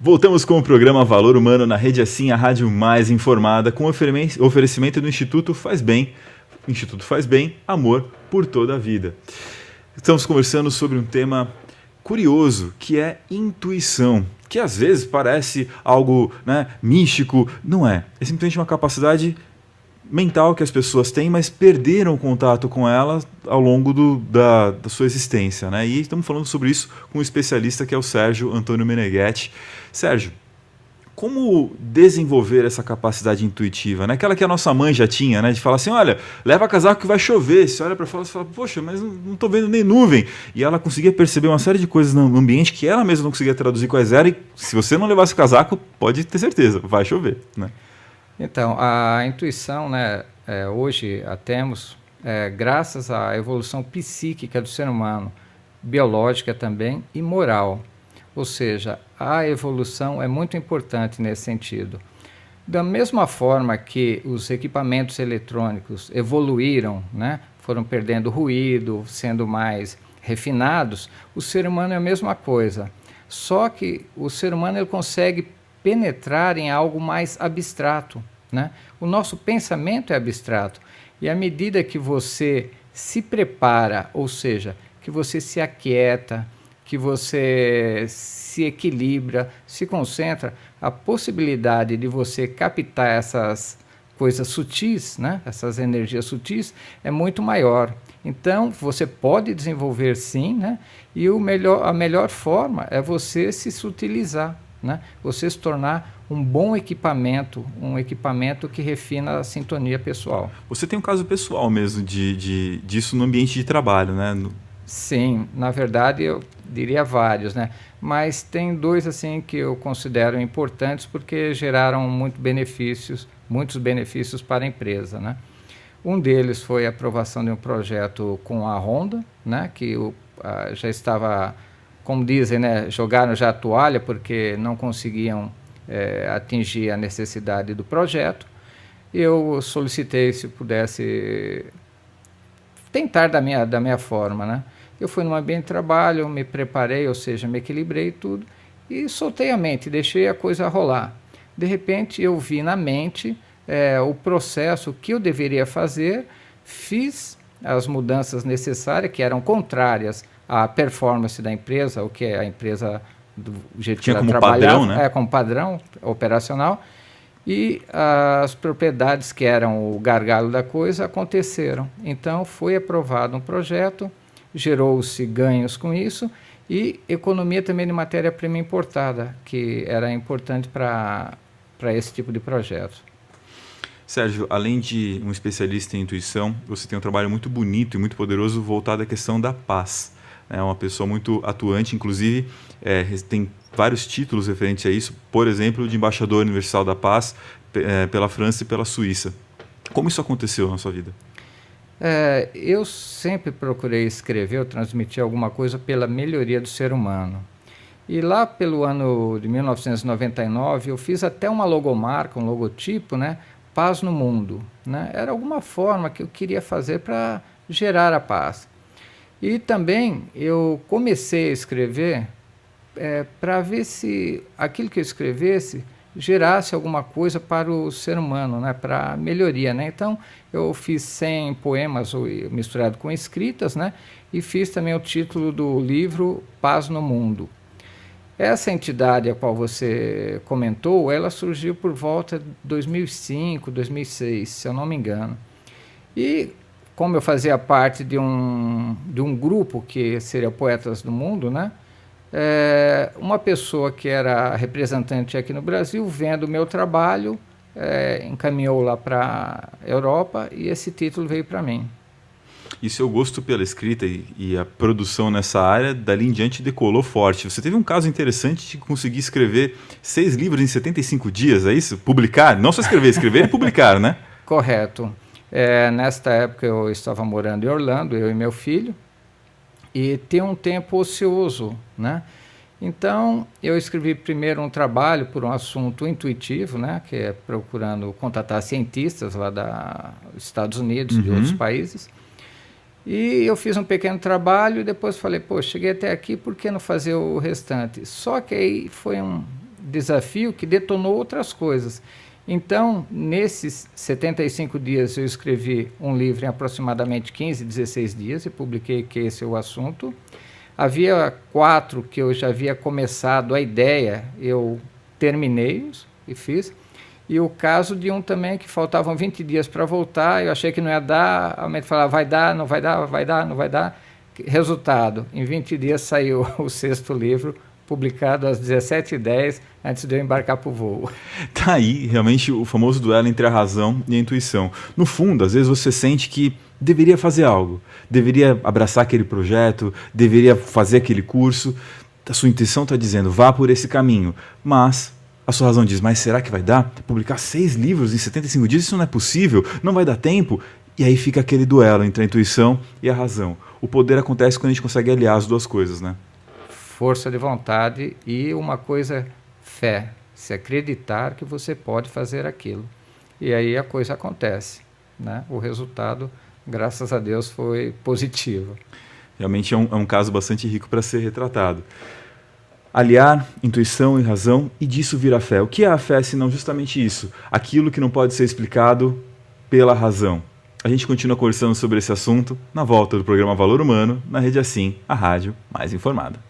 Voltamos com o programa Valor Humano na Rede Assim, a rádio mais informada, com oferecimento do Instituto Faz Bem. Instituto Faz Bem, amor por toda a vida. Estamos conversando sobre um tema curioso, que é intuição, que às vezes parece algo, místico. Não é. É simplesmente uma capacidade mental que as pessoas têm, mas perderam contato com ela ao longo da sua existência, né? E estamos falando sobre isso com um especialista que é o Sérgio Antônio Meneghetti. Sérgio, como desenvolver essa capacidade intuitiva, né? Aquela que a nossa mãe já tinha, né? De falar assim, olha, leva casaco que vai chover. Você olha para fora e fala, poxa, mas não estou vendo nem nuvem. E ela conseguia perceber uma série de coisas no ambiente que ela mesma não conseguia traduzir quais eram. E se você não levasse casaco, pode ter certeza, vai chover, né? Então, a intuição, né, hoje a temos, graças à evolução psíquica do ser humano, biológica também e moral. Ou seja, a evolução é muito importante nesse sentido. Da mesma forma que os equipamentos eletrônicos evoluíram, né, foram perdendo ruído, sendo mais refinados, o ser humano é a mesma coisa. Só que o ser humano ele consegue penetrar em algo mais abstrato, né? O nosso pensamento é abstrato e à medida que você se prepara, ou seja, que você se aquieta, que você se equilibra, se concentra, a possibilidade de você captar essas coisas sutis, né? Essas energias sutis, é muito maior. Então, você pode desenvolver sim, né? E a melhor forma é você se sutilizar, né? Você se tornar um bom equipamento, um equipamento que refina a sintonia pessoal. Você tem um caso pessoal mesmo disso no ambiente de trabalho, né? Sim, na verdade eu diria vários, né? Mas tem dois assim que eu considero importantes porque geraram muitos benefícios para a empresa, né? Um deles foi a aprovação de um projeto com a Honda, né? Que já estava, como dizem, né? Jogaram já a toalha porque não conseguiam atingir a necessidade do projeto. Eu solicitei se pudesse tentar da minha forma, né? Eu fui num ambiente de trabalho, me preparei, ou seja, me equilibrei tudo e soltei a mente, deixei a coisa rolar. De repente eu vi na mente o processo que eu deveria fazer, fiz as mudanças necessárias que eram contrárias à performance da empresa, o que a empresa do jeito que ela trabalhava, padrão, né? Como padrão operacional, e as propriedades que eram o gargalo da coisa aconteceram. Então foi aprovado um projeto, gerou-se ganhos com isso e economia também de matéria-prima importada, que era importante para esse tipo de projeto. Sérgio, além de um especialista em intuição, você tem um trabalho muito bonito e muito poderoso voltado à questão da paz. É uma pessoa muito atuante, inclusive tem vários títulos referentes a isso, por exemplo, de embaixador universal da paz pela França e pela Suíça. Como isso aconteceu na sua vida? Eu sempre procurei escrever ou transmitir alguma coisa pela melhoria do ser humano. E lá pelo ano de 1999 eu fiz até uma logomarca, um logotipo, né? Paz no Mundo, né? Era alguma forma que eu queria fazer para gerar a paz. E também eu comecei a escrever para ver se aquilo que eu escrevesse gerasse alguma coisa para o ser humano, né, para melhoria, né? Então eu fiz 100 poemas misturado com escritas, né, e fiz também o título do livro Paz no Mundo. Essa entidade a qual você comentou, ela surgiu por volta de 2005, 2006, se eu não me engano. E como eu fazia parte de um grupo que seria Poetas do Mundo, né? Uma pessoa que era representante aqui no Brasil, vendo o meu trabalho, encaminhou lá para a Europa e esse título veio para mim. E seu gosto pela escrita e a produção nessa área, dali em diante, decolou forte. Você teve um caso interessante de conseguir escrever 6 livros em 75 dias, é isso? Publicar? Não só escrever e publicar, né? Correto. Nesta época eu estava morando em Orlando, eu e meu filho, e tinha um tempo ocioso, né? Então, eu escrevi primeiro um trabalho por um assunto intuitivo, né? Que é procurando contatar cientistas lá dos Estados Unidos, de outros países. E eu fiz um pequeno trabalho e depois falei, pô, cheguei até aqui, por que não fazer o restante? Só que aí foi desafio que detonou outras coisas. Então, nesses 75 dias, eu escrevi um livro em aproximadamente 15, 16 dias e publiquei que esse é o assunto. Havia 4 que eu já havia começado a ideia, eu terminei-os e fiz. E o caso de um também que faltavam 20 dias para voltar, eu achei que não ia dar, a mente falava, vai dar, não vai dar, vai dar, não vai dar. Resultado, em 20 dias saiu o 6º livro, publicado às 17h10, antes de eu embarcar para o voo. Tá aí, realmente, o famoso duelo entre a razão e a intuição. No fundo, às vezes você sente que deveria fazer algo, deveria abraçar aquele projeto, deveria fazer aquele curso. A sua intuição está dizendo, vá por esse caminho, mas a sua razão diz, mas será que vai dar? Publicar 6 livros em 75 dias, isso não é possível, não vai dar tempo. E aí fica aquele duelo entre a intuição e a razão. O poder acontece quando a gente consegue aliar as duas coisas, né? Força de vontade e uma coisa, fé. Se acreditar que você pode fazer aquilo. E aí a coisa acontece, né? O resultado, graças a Deus, foi positivo. Realmente é um caso bastante rico para ser retratado. Aliar intuição e razão, e disso vira fé. O que é a fé, se não justamente isso? Aquilo que não pode ser explicado pela razão. A gente continua conversando sobre esse assunto na volta do programa Valor Humano, na Rede Assim, a rádio mais informada.